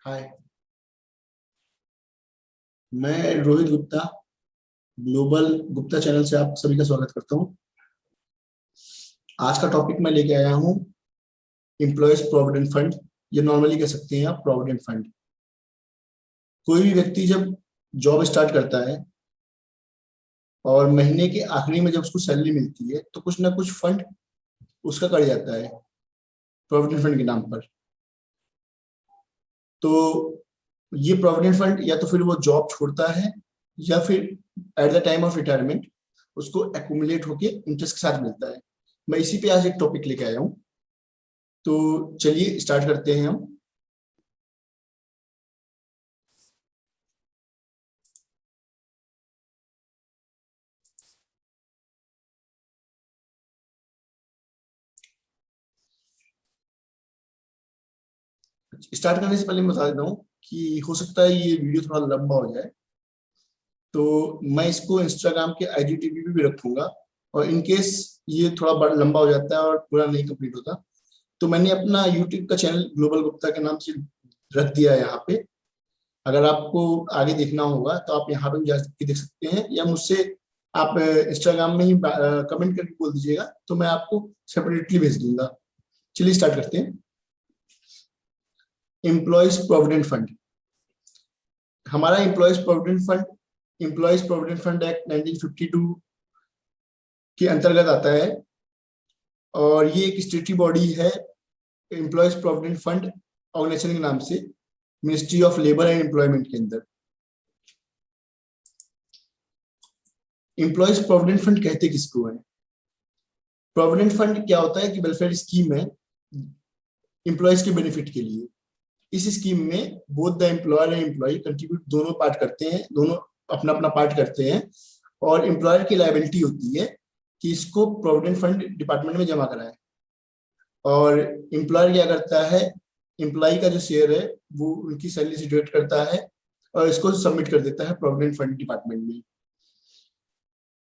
हाय। मैं Rohit Gupta global Gupta channel से आप सभी का स्वागत करता हूं। आज का टॉपिक मैं लेके आया हूं एम्प्लॉयज प्रोविडेंट फंड, ये नॉर्मली कह सकते हैं आप प्रोविडेंट फंड। कोई भी व्यक्ति जब जॉब स्टार्ट करता है और महीने के आखिरी में जब उसको सैलरी मिलती है तो कुछ ना कुछ फंड उसका कट जाता है प्रोविडेंट फंड के नाम पर। तो ये प्रोविडेंट फंड या तो फिर वो जॉब छोड़ता है या फिर at the time of retirement उसको एक्यूमुलेट होके इंटरेस्ट के साथ मिलता है। मैं इसी पे आज एक टॉपिक लेके आया हूँ, तो चलिए स्टार्ट करते हैं हम। स्टार्ट करने से पहले मैं बता देता हूँ कि हो सकता है ये वीडियो थोड़ा लंबा हो जाए, तो मैं इसको इंस्टाग्राम के IGTV पे भी रखूंगा। और इन केस ये थोड़ा लंबा हो जाता है और पूरा नहीं कंप्लीट होता तो मैंने अपना यूट्यूब का चैनल ग्लोबल गुप्ता के नाम से रख दिया है यहाँ पे। अगर आपको आगे देखना होगा तो आप यहाँ पे भी जाके देख सकते हैं, या मुझसे आप इंस्टाग्राम में ही कमेंट करके बोल दीजिएगा तो मैं आपको सेपरेटली भेज दूंगा। चलिए स्टार्ट करते हैं। Employees provident fund. हमारा एम्प्लॉयज प्रोविडेंट फंड एक्ट 1952 के अंतर्गत आता है और ये एक स्टेटरी बॉडी है एम्प्लॉयज प्रोविडेंट फंड ऑर्गेनाइजेशन के नाम से, ministry of labour and employment के अंदर। एम्प्लॉयज प्रोविडेंट फंड कहते किसको है? प्रोविडेंट फंड क्या होता है कि वेलफेयर स्कीम है एम्प्लॉयज के बेनिफिट के लिए। इस स्कीम में both the employer and employ contribute, दोनों पार्ट करते हैं, दोनों अपना अपना पार्ट करते हैं। और एम्प्लॉयर की लायबिलिटी होती है कि इसको प्रोविडेंट फंड डिपार्टमेंट में जमा कराए। और एम्प्लॉयर क्या करता है, एम्प्लॉय का जो शेयर है वो उनकी सैलरी से डिडक्ट करता है और इसको सबमिट कर देता है प्रोविडेंट फंड डिपार्टमेंट में।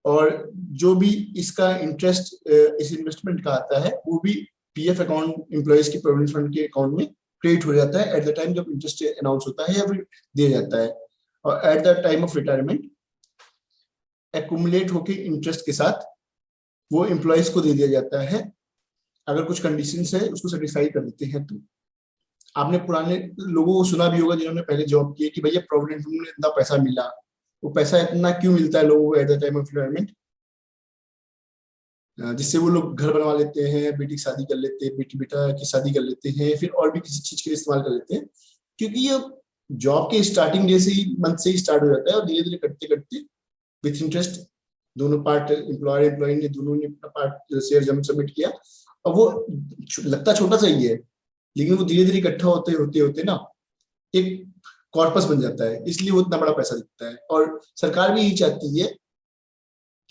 और जो भी इसका इंटरेस्ट इस इन्वेस्टमेंट का आता है वो भी PF अकाउंट, एम्प्लॉयज के प्रोविडेंट फंड के अकाउंट में क्रेडिट हो जाता है एट द टाइम जब इंटरेस्ट अनाउंस होता है या फिर दिया जाता है। और at the time of retirement accumulate होके इंटरेस्ट के साथ वो एम्प्लॉयज को दे दिया जाता है। अगर कुछ कंडीशंस है उसको सेटिस्फाई कर देते हैं तो। आपने पुराने लोगों को सुना भी होगा जिन्होंने पहले जॉब की कि भैया प्रोविडेंट फंड में इतना पैसा मिला, वो पैसा इतना क्यों मिलता है लोगों को at the time of retirement, जिससे वो लोग घर बनवा लेते हैं, बेटी की शादी कर लेते हैं, बेटी बेटा की शादी कर लेते हैं, फिर और भी किसी चीज के लिए इस्तेमाल कर लेते हैं। क्योंकि ये जॉब के स्टार्टिंग डे से ही, मंथ से ही स्टार्ट हो जाता है और धीरे धीरे करते करते विथ इंटरेस्ट दोनों पार्ट, एम्प्लॉयर एम्प्लॉय ने दोनों ने अपना पार्ट शेयर जब सबमिट किया। और वो लगता छोटा सा ही है लेकिन वो धीरे धीरे इकट्ठा होते होते होते ना एक कॉर्पस बन जाता है, इसलिए वो इतना बड़ा पैसा दिखता है। और सरकार भी यही चाहती है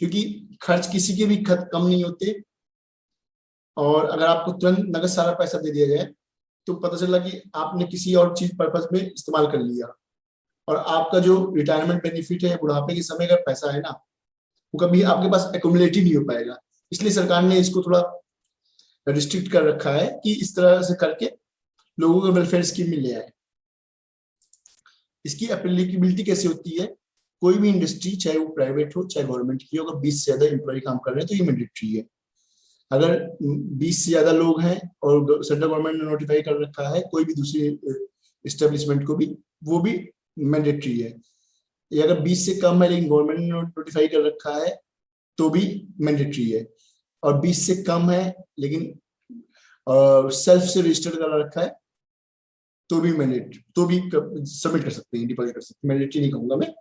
क्योंकि खर्च किसी के भी खत कम नहीं होते। और अगर आपको तुरंत नगद सारा पैसा दे दिया जाए तो पता चला कि आपने किसी और चीज पर्पज में इस्तेमाल कर लिया और आपका जो रिटायरमेंट बेनिफिट है, बुढ़ापे के समय का पैसा है ना, वो कभी आपके पास एक्यूमुलेट ही नहीं हो पाएगा। इसलिए सरकार ने इसको थोड़ा रिस्ट्रिक्ट कर रखा है कि इस तरह से करके लोगों को वेलफेयर स्कीम में ले आए। इसकी एप्लीकेबिलिटी कैसे होती है? कोई भी इंडस्ट्री, चाहे वो प्राइवेट हो चाहे गवर्नमेंट की हो, अगर 20 से ज्यादा एम्प्लॉय काम कर रहे हैं तो ये मैंडेटरी है। अगर 20 से ज्यादा लोग हैं और सेंट्रल गवर्नमेंट ने नोटिफाई कर रखा है कोई भी दूसरी एस्टेब्लिशमेंट को भी, वो भी मैंडेटरी है। या अगर 20 से कम है लेकिन गवर्नमेंट ने नोटिफाई कर रखा है तो भी मैंडेटरी है। और 20 से कम है लेकिन सेल्फ से रजिस्टर्ड कर रखा है तो भी मैंडेटरी, तो भी सबमिट कर सकते हैं, डिपॉजिट कर सकते हैं, मैंडेटरी नहीं कहूंगा मैं।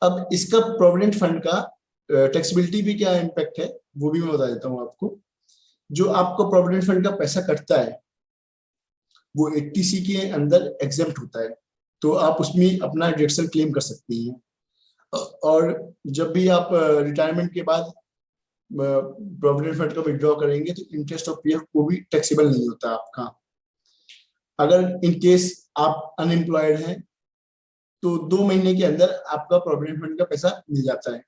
अब इसका प्रोविडेंट फंड का टैक्सेबिलिटी भी क्या इम्पैक्ट है वो भी मैं बता देता हूँ आपको। जो आपको प्रोविडेंट फंड का पैसा कटता है वो 80C के अंदर एग्जेम्प्ट होता है, तो आप उसमें अपना डिडक्शन क्लेम कर सकते हैं। और जब भी आप रिटायरमेंट के बाद प्रोविडेंट फंड का विड्रॉ करेंगे तो इंटरेस्ट ऑफ PF वो भी टैक्सेबल नहीं होता आपका। अगर इन केस आप अनएम्प्लॉयड हैं तो 2 महीने के अंदर आपका प्रोविडेंट फंड का पैसा मिल जाता है।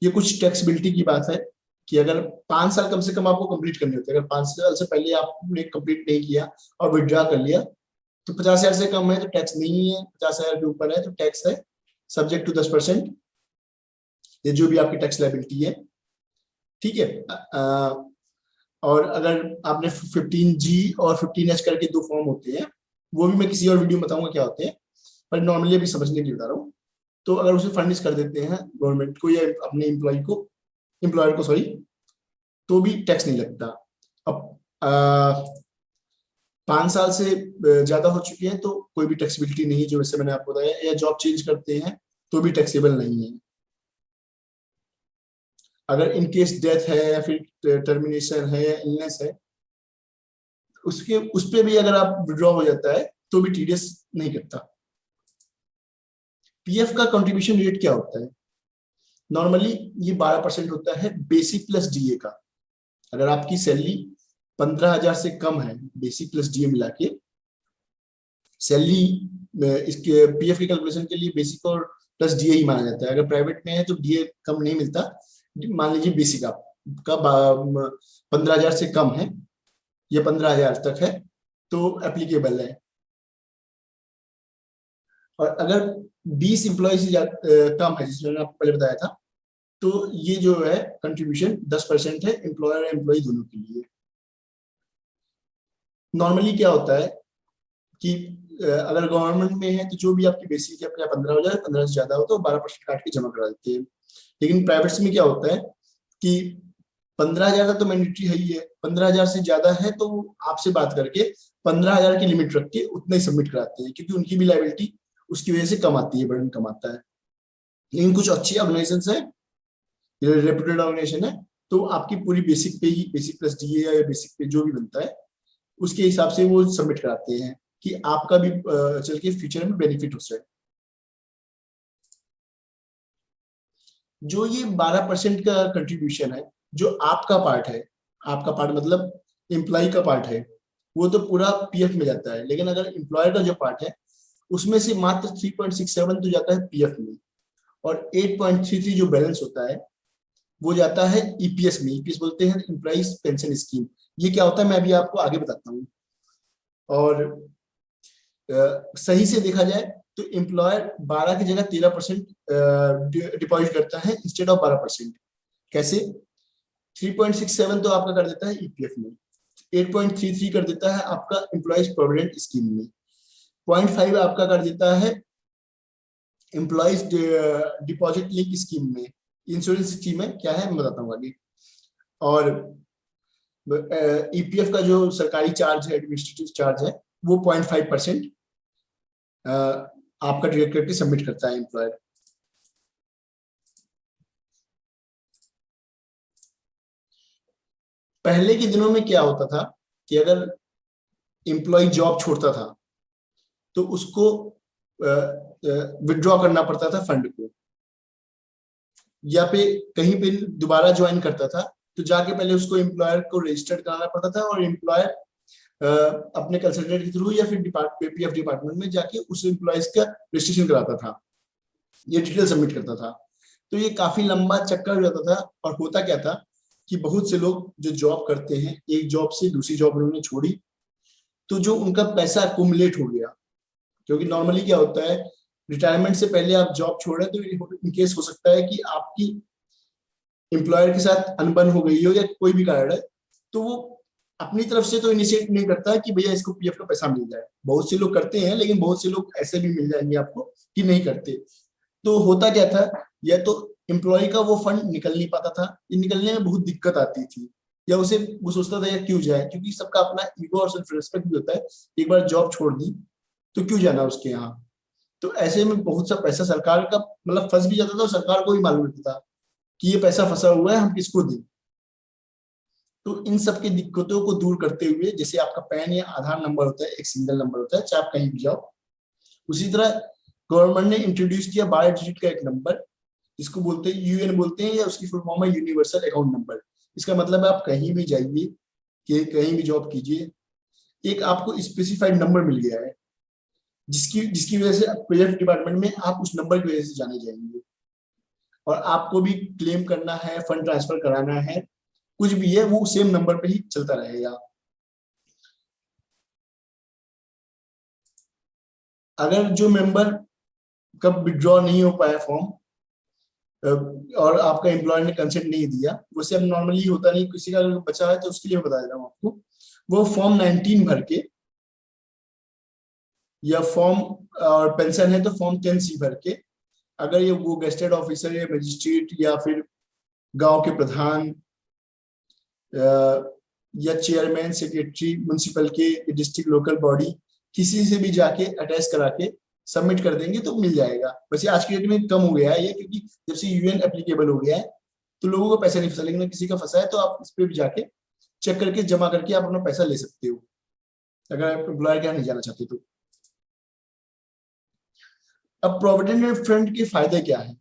ये कुछ टैक्सेबिलिटी की बात है कि अगर 5 साल कम से कम आपको कंप्लीट करने होते हैं, अगर 5 साल से पहले आपने कंप्लीट नहीं किया और विड्रॉ कर लिया तो 50,000 से कम है तो टैक्स नहीं है, 50,000 के ऊपर है तो टैक्स है, सब्जेक्ट टू 10%, ये जो भी आपकी टैक्स लायबिलिटी है, ठीक है। और अगर आपने 15G और 15H करके 2 फॉर्म होते हैं, वो भी मैं किसी और वीडियो में बताऊंगा क्या होते हैं, पर नॉर्मली अभी समझने के लिए बता रहा हूँ। तो अगर उसे फर्निश कर देते हैं गवर्नमेंट को या अपने एम्प्लॉयर को सॉरी, तो भी टैक्स नहीं लगता। अब 5 साल से ज्यादा हो चुके हैं तो कोई भी टैक्सेबिलिटी नहीं है, जो वैसे मैंने आपको बताया, या जॉब चेंज करते हैं तो भी टैक्सेबल नहीं है। अगर इन केस डेथ है या फिर टर्मिनेशन है या इलनेस है, उस पे भी अगर आप विड्रॉ हो जाता है तो भी टीडीएस नहीं करता। पीएफ का कंट्रीब्यूशन रेट क्या होता है? नॉर्मली ये 12% होता है, बेसिक प्लस डीए का। अगर आपकी सैलरी 15,000 से कम है, बेसिक प्लस डीए मिला के सैलरी, इसके पीएफ के कैलकुलेशन के लिए बेसिक और प्लस डीए ही माना जाता है। अगर प्राइवेट में है तो डीए कम नहीं मिलता। मान लीजिए बेसिक आपका 15,000 से कम है या 15,000 तक है तो एप्लीकेबल है। और अगर 20 एम्प्लॉय से कम है, जिसमें मैंने आपको पहले बताया था, तो ये जो है कंट्रीब्यूशन 10% है, एम्प्लॉयर और एम्प्लॉय दोनों के लिए। नॉर्मली क्या होता है कि अगर गवर्नमेंट में है तो जो भी आपकी बेसिक है, 15 हो जाए, 15 से ज्यादा हो तो 12% काट के जमा करा देते हैं। लेकिन प्राइवेट में क्या होता है कि 15,000 तक तो मैंडेटरी है ही है, 15,000 से ज्यादा है तो आपसे बात करके 15,000 की लिमिट रख के उतना ही सबमिट कराते हैं, क्योंकि उनकी भी लायबिलिटी उसकी वजह से कम आती है, बर्डन कम आता है। लेकिन कुछ अच्छी ऑर्गेनाइजेशन है, रेप्यूटेड ऑर्गेनाइजेशन है, तो आपकी पूरी बेसिक पे ही, बेसिक प्लस डीए या बेसिक पे जो भी बनता है उसके हिसाब से वो सबमिट कराते हैं कि आपका भी चल के फ्यूचर में बेनिफिट हो सके। जो ये 12% का कंट्रीब्यूशन है, जो आपका पार्ट है, आपका पार्ट मतलब एम्प्लॉय का पार्ट है, वो तो पूरा पीएफ में जाता है। लेकिन अगर एम्प्लॉयर का जो पार्ट है उसमें से मात्र 3.67 तो जाता है पीएफ में, और 8.33 जो बैलेंस होता है वो जाता है ईपीएस में। ईपीएस बोलते हैं एम्प्लॉइज पेंशन स्कीम। ये क्या होता है मैं अभी आपको आगे बताता हूँ। और सही से देखा जाए तो एम्प्लॉयर 12 की जगह 13% डिपॉजिट करता है इंस्टेड ऑफ 12%। कैसे? 3.67 तो आपका कर देता है ईपीएफ में, 8.33 कर देता है आपका एम्प्लॉइज प्रोविडेंट स्कीम में, 0.5 आपका कर देता है एम्प्लॉइज डिपॉजिट लिंक स्कीम में। इंश्योरेंस स्कीम है क्या है मैं बताता हूँ आगे। और ईपीएफ का जो सरकारी चार्ज है, एडमिनिस्ट्रेटिव चार्ज है, वो 0.5% आपका डिडक्ट करके सबमिट करता है एम्प्लॉयर। पहले के दिनों में क्या होता था कि अगर एम्प्लॉय जॉब छोड़ता था तो उसको विड्रॉ करना पड़ता था फंड को, या पे कहीं पे दोबारा ज्वाइन करता था तो जाके पहले उसको एम्प्लॉयर को रजिस्टर्ड कराना पड़ता था, और एम्प्लॉयर अपने कंसल्टेंट के थ्रू या फिर पीएफ डिपार्टमेंट में जाके उस एम्प्लॉयज का रजिस्ट्रेशन कराता था, ये डिटेल सबमिट करता था। तो ये काफी लंबा चक्कर हो जाता था। और होता क्या था कि बहुत से लोग जो जॉब करते हैं, एक जॉब से दूसरी जॉब उन्होंने छोड़ी तो जो उनका पैसा अकुमुलेट हो गया, क्योंकि नॉर्मली क्या होता है रिटायरमेंट से पहले आप जॉब छोड़ रहे हैं तो इन केस हो सकता है कि आपकी एम्प्लॉयर के साथ अनबन हो गई हो या कोई भी कारण है, तो वो अपनी तरफ से तो इनिशिएट नहीं करता है कि भैया इसको पीएफ का पैसा मिल जाए। बहुत से लोग करते हैं, लेकिन बहुत से लोग ऐसे भी मिल जाएंगे आपको कि नहीं करते। तो होता क्या था, या तो एम्प्लॉय का वो फंड निकल नहीं पाता था, ये निकलने में बहुत दिक्कत आती थी, या उसे वो सोचता था यार क्यों जाए, क्योंकि सबका अपना ईगो और सेल्फ रिस्पेक्ट भी होता है। एक बार जॉब छोड़ दी तो क्यों जाना उसके यहाँ। तो ऐसे में बहुत सा पैसा सरकार का मतलब फंस भी जाता था, और सरकार को भी मालूम रहता था कि ये पैसा फंसा हुआ है, हम किसको दें। तो इन सब की दिक्कतों को दूर करते हुए, जैसे आपका पैन या आधार नंबर होता है, एक सिंगल नंबर होता है चाहे आप कहीं भी जाओ, उसी तरह गवर्नमेंट ने इंट्रोड्यूस किया 12 डिजिट का एक नंबर, जिसको बोलते हैं यूएन बोलते हैं, या उसकी फुल फॉर्म है यूनिवर्सल अकाउंट नंबर। इसका मतलब है आप कहीं भी जाइए, कि कहीं भी जॉब कीजिए, एक आपको स्पेसिफाइड नंबर मिल गया है, जिसकी जिसकी वजह से पीएफ डिपार्टमेंट में आप उस नंबर की वजह से जाने जाएंगे। और आपको भी क्लेम करना है, फंड ट्रांसफर कराना है, कुछ भी है वो सेम नंबर पे ही चलता रहेगा। अगर जो मेंबर कब विड्रॉ नहीं हो पाया फॉर्म और आपका एम्प्लॉयर ने कंसेंट नहीं दिया, वैसे अब नॉर्मली होता नहीं, किसी का अगर बचा है तो उसके लिए मैं बता देता हूँ आपको, वो फॉर्म 19 भर के, या फॉर्म और पेंशन है तो फॉर्म 10C भर के, अगर ये वो गेस्टेड ऑफिसर या मजिस्ट्रेट या फिर गांव के प्रधान या चेयरमैन सेक्रेटरी म्यूनसिपल के, डिस्ट्रिक्ट लोकल बॉडी, किसी से भी जाके अटैच करा के सबमिट कर देंगे तो मिल जाएगा। वैसे आज के डेट में कम हो गया है ये, क्योंकि जब से यूएन एप्लीकेबल हो गया है तो लोगों को पैसा नहीं फंसा, लेकिन किसी का फंसा है तो आप इस पे भी जाके चेक करके जमा करके आप अपना पैसा ले सकते हो, अगर आप एम्प्लॉयर के यहाँ नहीं जाना चाहते तो। अब प्रोविडेंट फंड के फायदे क्या है?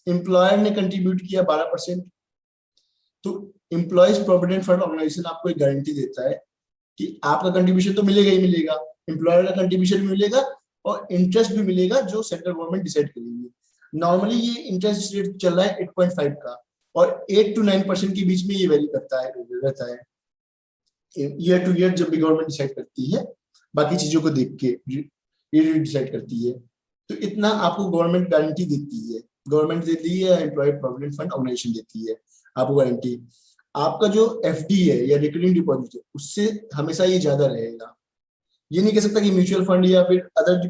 एम्प्लॉयर ने कंट्रीब्यूट किया 12%, तो एम्प्लॉयज प्रोविडेंट फंड ऑर्गेनाइजेशन आपको एक गारंटी देता है कि आपका कंट्रीब्यूशन तो मिलेगा ही मिलेगा, एम्प्लॉयर का कंट्रीब्यूशन भी मिलेगा और इंटरेस्ट भी मिलेगा जो सेंट्रल गवर्नमेंट डिसाइड करेगी। नॉर्मली ये इंटरेस्ट रेट चल रहा है 8.5 का, और 8 to 9% के बीच में ये वैरी करता है, रहता है ईयर टू ईयर, जब भी गवर्नमेंट डिसाइड करती है, बाकी चीजों को देख के ये डिसाइड करती है। तो इतना आपको गवर्नमेंट गारंटी देती है, गवर्नमेंट देती है, एम्प्लॉय प्रोविडेंट फंड ऑर्गेनाइजेशन देती है आपको गारंटी। आपका जो एफडी है या रिकरिंग डिपॉजिट है, उससे हमेशा ये ज्यादा रहेगा। ये नहीं कह सकता कि म्यूचुअल फंड या फिर अदर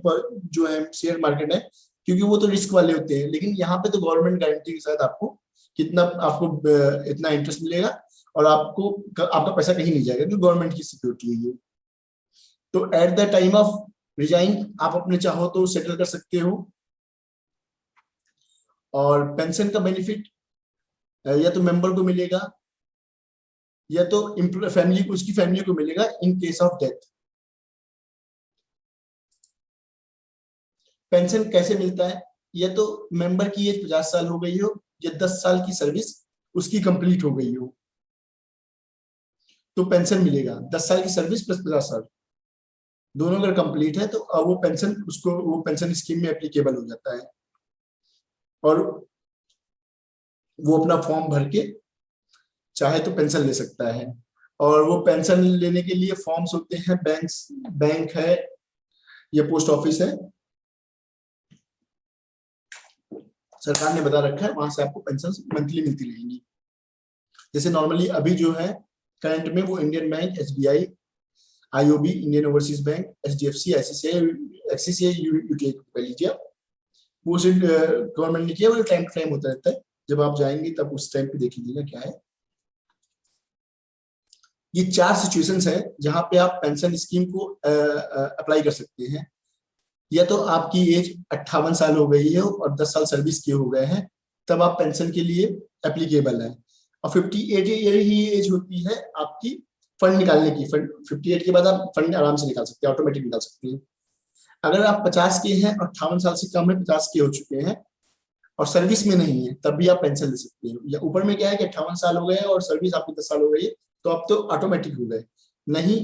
जो है शेयर मार्केट है, क्योंकि वो तो रिस्क वाले होते हैं, लेकिन यहाँ पे तो गवर्नमेंट गारंटी के साथ आपको कितना, आपको इतना इंटरेस्ट मिलेगा और आपको आपका पैसा कहीं नहीं जाएगा, क्योंकि गवर्नमेंट की सिक्योरिटी है ये। तो at the time of resign आप अपने चाहो तो सेटल कर सकते हो। और पेंशन का बेनिफिट या तो मेंबर को मिलेगा या तो फैमिली को, उसकी फैमिली को मिलेगा in case of death. Pension कैसे मिलता है? या तो मेंबर की एज 50 साल हो गई हो या 10 साल की सर्विस उसकी कंप्लीट हो गई हो, तो पेंशन मिलेगा। 10 साल की सर्विस प्लस 50 साल, दोनों अगर कंप्लीट है तो अब वो पेंशन, उसको वो पेंशन स्कीम में एप्लीकेबल हो जाता है, और वो अपना फॉर्म भर के चाहे तो पेंशन ले सकता है। और वो पेंशन लेने के लिए फॉर्म्स होते हैं, बैंक है या पोस्ट ऑफिस है, सरकार ने बता रखा है, वहां से आपको पेंशन मंथली मिलती रहेंगी। जैसे नॉर्मली अभी जो है करंट में वो Indian bank, SBI, IOB, Indian overseas bank, HDFC, ICI, axis UK कह लीजिए, वो गवर्नमेंट ने किया, वो टाइम टू टाइम होता रहता है, जब आप जाएंगे तब उस टाइम पे देख लीजिएगा क्या है। ये 4 सिचुएशंस है जहां पे आप पेंशन स्कीम को अप्लाई कर सकते हैं। या तो आपकी एज 58 साल हो गई है और 10 साल सर्विस किए हो गए हैं, तब आप पेंशन के लिए एप्लीकेबल है। और 58 ईयर ही एज होती है आपकी फंड निकालने की। 58 के बाद आप फंड आराम से निकाल सकते हैं, ऑटोमेटिक निकाल सकते हैं। अगर आप 50 के हैं और 58 साल से कम है, 50 के हो चुके हैं और सर्विस में नहीं है, तब भी आप पेंशन ले सकते हैं। या ऊपर में क्या है कि 58 साल हो गए और सर्विस आपकी 10 साल हो गई है, तो अब तो ऑटोमेटिक हो गए। नहीं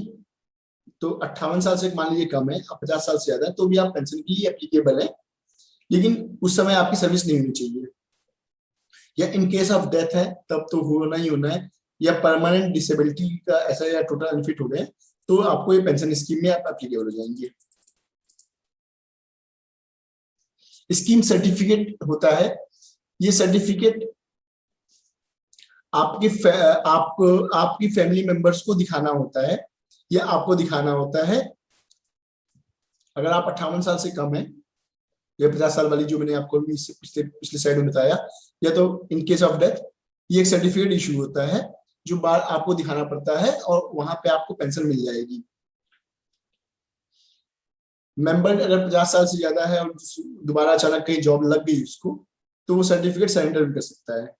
तो 58 साल से मान लीजिए कम है और 50 साल से ज्यादा है, तो भी आप पेंशन के लिए एप्लीकेबल है, लेकिन उस समय आपकी सर्विस नहीं होनी चाहिए। या इन केस ऑफ डेथ है तब तो होना ही होना है, या परमानेंट डिसेबिलिटी का ऐसा, या टोटल अनफिट हो गए, तो आपको ये पेंशन स्कीम में आप एप्लीकेबल हो जाएंगे। स्कीम सर्टिफिकेट होता है, ये सर्टिफिकेट आपकी फैमिली मेंबर्स को दिखाना होता है, या आपको दिखाना होता है। अगर आप 58 साल से कम है, या 50 साल वाली जो मैंने आपको पिछले साइड में बताया, या तो इन केस ऑफ डेथ, ये एक सर्टिफिकेट इशू होता है जो बार आपको दिखाना पड़ता है, और वहां पे आपको पेंशन मिल जाएगी। मेंबर अगर 50 साल से ज्यादा है और दोबारा अचानक कहीं जॉब लग गई उसको, तो वो सर्टिफिकेट सरेंडर भी कर सकता है।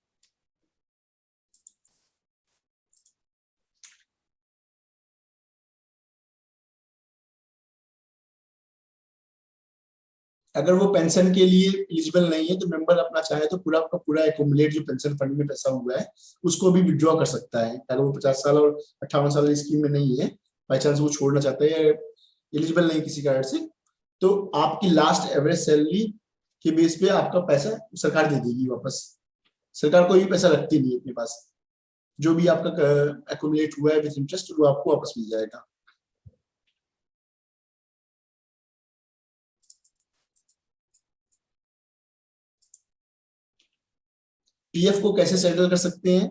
अगर वो पेंशन के लिए एलिजिबल नहीं है, तो मेंबर अपना चाहे तो पूरा का पूरा एकुमुलेट जो पेंशन फंड में पैसा हुआ है उसको भी विड्रॉ कर सकता है। अगर वो 50 साल और 58 साल स्कीम में नहीं है, बाई चांस वो छोड़ना चाहता है या एलिजिबल नहीं किसी कारण से, तो आपकी लास्ट एवरेज सैलरी के बेस पे आपका पैसा सरकार दे देगी वापस। सरकार कोई भी पैसा रखती नहीं है अपने पास। जो भी आपका एक्यूमुलेट हुआ है विद इंटरेस्ट वो आपको वापस मिल जाएगा। पीएफ को कैसे सेटल कर सकते हैं?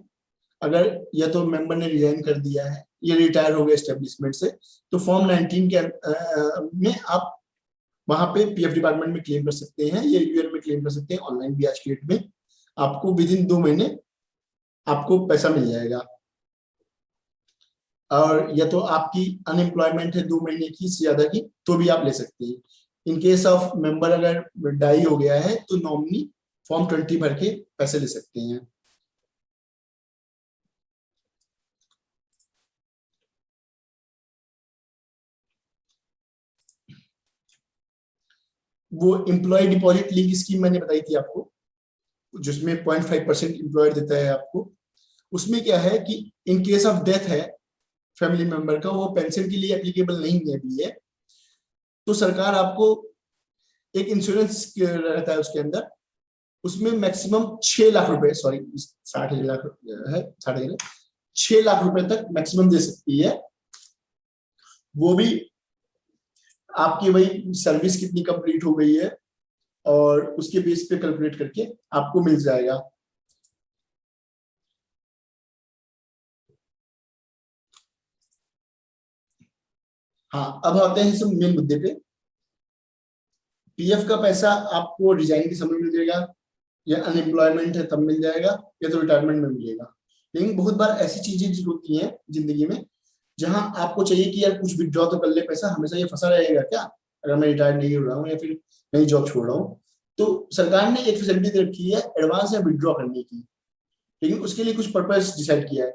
अगर या तो मेंबर ने रिजाइन कर दिया है या रिटायर हो गया एस्टेब्लिशमेंट से, तो फॉर्म 19 के में आप वहां पे पीएफ डिपार्टमेंट में क्लेम कर सकते हैं या यूएन में क्लेम कर सकते हैं। ऑनलाइन भी आज की डेट में आपको विद इन 2 महीने आपको पैसा मिल जाएगा। और या तो आपकी अनएम्प्लॉयमेंट है 2 महीने की से ज्यादा की, तो भी आप ले सकते हैं। इन केस ऑफ मेंबर अगर डाई हो गया है तो नॉमिनी फॉर्म 20 भर के पैसे ले सकते हैं। वो एम्प्लॉय डिपॉजिट लिंक स्कीम मैंने बताई थी आपको, जिसमें 0.5% एम्प्लॉयर देता है आपको। उसमें क्या है कि इन केस ऑफ डेथ है फैमिली मेंबर का, वो पेंशन के लिए एप्लीकेबल नहीं है भी है, तो सरकार आपको एक इंश्योरेंस रहता है उसके अंदर, उसमें मैक्सिमम 6 लाख रुपए, सॉरी 60 लाख है, 6 लाख रुपए तक मैक्सिमम दे सकती है। वो भी आपकी वही सर्विस कितनी कंप्लीट हो गई है और उसके बेस पे कैलकुलेट करके आपको मिल जाएगा। हाँ, अब आते हैं सब मेन मुद्दे पे। पीएफ का पैसा आपको रिजाइन के समय मिल जाएगा, या अनएम्प्लॉयमेंट है तब मिल जाएगा, या तो रिटायरमेंट में मिलेगा। लेकिन बहुत बार ऐसी चीजें होती हैं जिंदगी में जहां आपको चाहिए कि यार कुछ विड्रॉ तो कर ले पैसा, हमेशा ये फंसा रहेगा क्या अगर मैं रिटायर नहीं हो रहा हूँ या फिर नई जॉब छोड़ रहा हूँ। तो सरकार ने एक फैसिलिटी दे रखी है एडवांस में विड्रॉ करने की, लेकिन उसके लिए कुछ पर्पस डिसाइड किया है।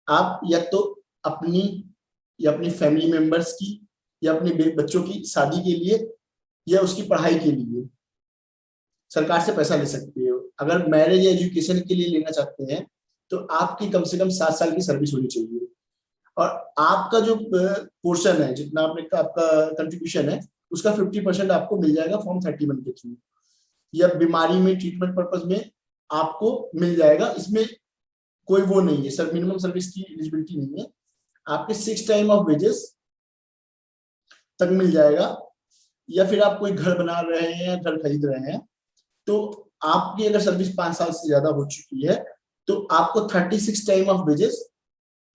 आप या तो अपनी या अपनी फैमिली मेंबर्स की या अपने बच्चों की शादी के लिए या उसकी पढ़ाई के लिए सरकार से पैसा ले सकते हो। अगर मैरिज या एजुकेशन के लिए लेना चाहते हैं तो आपकी कम से कम 7 साल की सर्विस होनी चाहिए, और आपका जो पोर्शन है, जितना आपने आपका कंट्रीब्यूशन है, उसका 50% आपको मिल जाएगा फॉर्म 31 के थ्रू, या बीमारी में ट्रीटमेंट पर्पज में आपको मिल जाएगा। इसमें कोई वो नहीं है सर, मिनिमम सर्विस की एलिजिबिलिटी नहीं है। आपके 6 टाइम ऑफ वेजेस तक मिल जाएगा, या फिर आप कोई घर बना रहे हैं, घर खरीद रहे हैं, तो आपकी अगर सर्विस 5 साल से ज्यादा हो चुकी है तो आपको 36 टाइम ऑफ वेजेस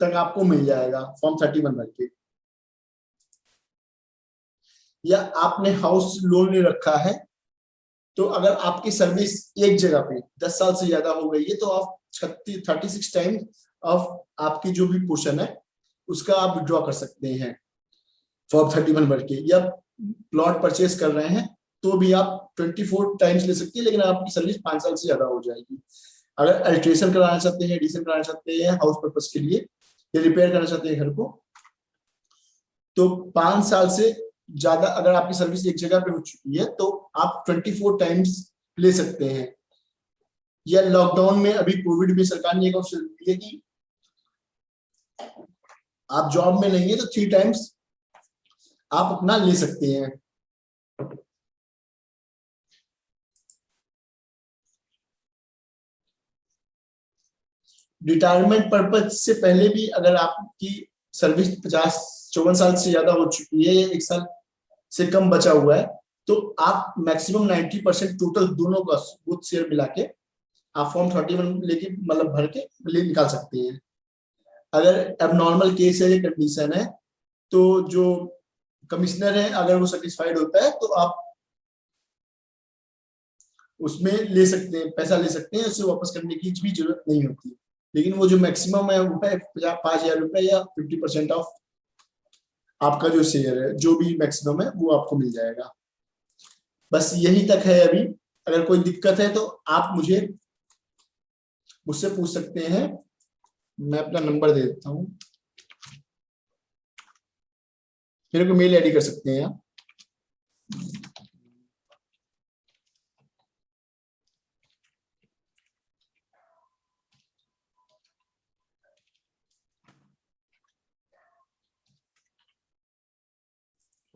तक आपको मिल जाएगा फॉर्म 31 भर के। या आपने हाउस लोन ले रखा है, तो अगर आपकी सर्विस एक जगह पे 10 साल से ज्यादा हो गई है तो आप 36 टाइम ऑफ आपकी जो भी पोर्शन है उसका आप विड्रॉ कर सकते हैं फॉर्म 31 भर के। या प्लॉट परचेज कर रहे हैं तो भी आप 24 टाइम्स ले सकते हैं, लेकिन आपकी सर्विस 5 साल से ज्यादा हो जाएगी। अगर अल्ट्रेशन कराना चाहते हैं, एडिशन कराना चाहते हैं हाउस पर्पज के लिए, या रिपेयर करना चाहते हैं घर को, तो 5 साल से ज्यादा अगर आपकी सर्विस एक जगह पे हो चुकी है तो आप 24 टाइम्स ले सकते हैं। या लॉकडाउन में अभी कोविड में सरकार ने एक ऑप्शन दिया कि आप जॉब में नहीं है तो 3 टाइम्स आप अपना ले सकते हैं। रिटायरमेंट पर्पज से पहले भी अगर आपकी सर्विस 54 साल से ज्यादा हो चुकी है या 1 साल से कम बचा हुआ है, तो आप मैक्सिमम 90% टोटल दोनों का बूथ शेयर मिला के आप फॉर्म 31 लेके मतलब भर के ले निकाल सकते हैं। अगर एबनॉर्मल केस है या कंडीशन है तो जो कमिश्नर है अगर वो सेटिस्फाइड होता है तो आप उसमें ले सकते हैं, पैसा ले सकते हैं, उसे वापस करने की भी जरूरत नहीं होती। लेकिन वो जो मैक्सिमम है वो है 5,000 रुपए या 50% ऑफ आपका जो शेयर है, जो भी मैक्सिमम है वो आपको मिल जाएगा। बस यही तक है अभी। अगर कोई दिक्कत है तो आप मुझसे पूछ सकते हैं। मैं अपना नंबर दे देता हूँ, मेरे को मेल आईडी कर सकते हैं आप।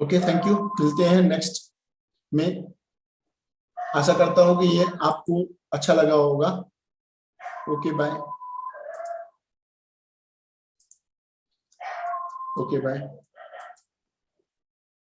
Okay, thank you. मिलते हैं नेक्स्ट में। आशा करता हूँ कि ये आपको अच्छा लगा होगा। Okay, bye. Okay bye.